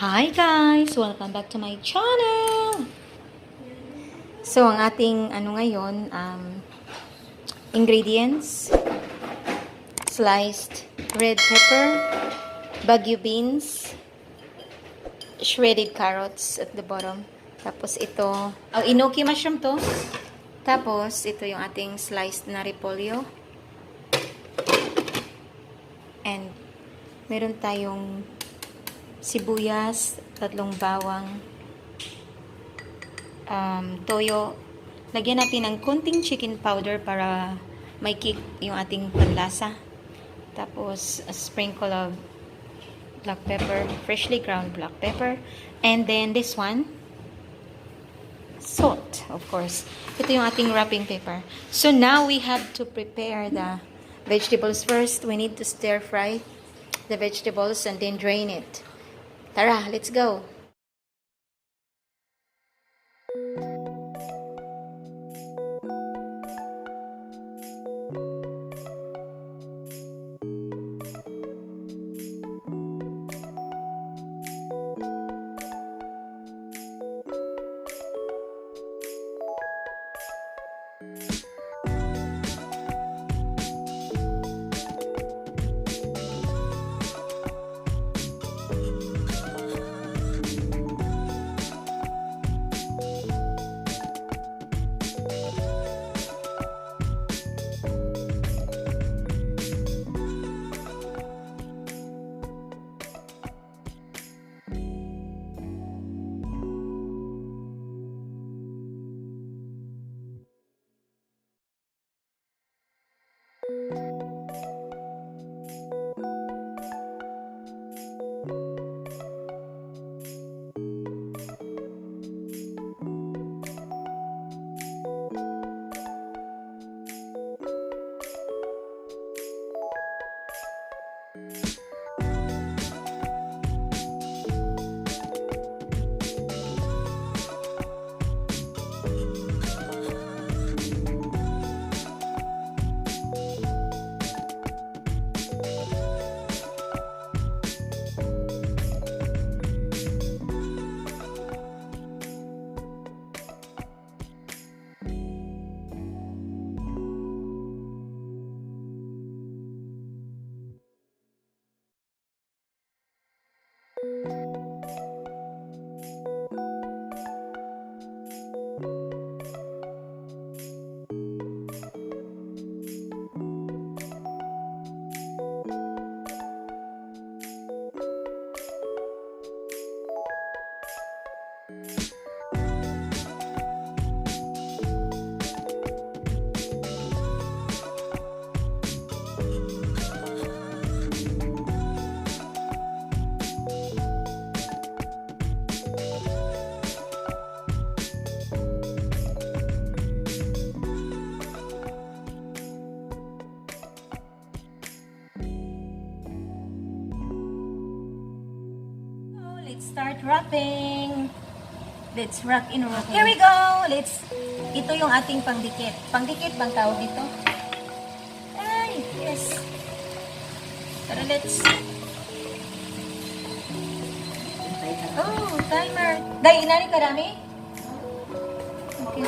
Hi guys! Welcome back to my channel! So, ang ating ngayon, ingredients, sliced red pepper, Baguio beans, shredded carrots at the bottom. Tapos ito, enoke mushroom to. Tapos, ito yung ating sliced na repolyo. And, meron tayong sibuyas, 3 bawang, toyo. Lagyan natin ng konting chicken powder para may kick yung ating panlasa. Tapos, a sprinkle of black pepper, freshly ground black pepper. And then, this one, salt, of course. Ito yung ating wrapping paper. So, now we have to prepare the vegetables first. We need to stir fry the vegetables and then drain it. Tara, let's go! Let's start wrapping. Let's wrap in rock. Here we go. Ito yung ating pangdikit. Pangdikit bang tawag dito? Ay, yes. Pero oh, timer. Dahil inari karami? Okay.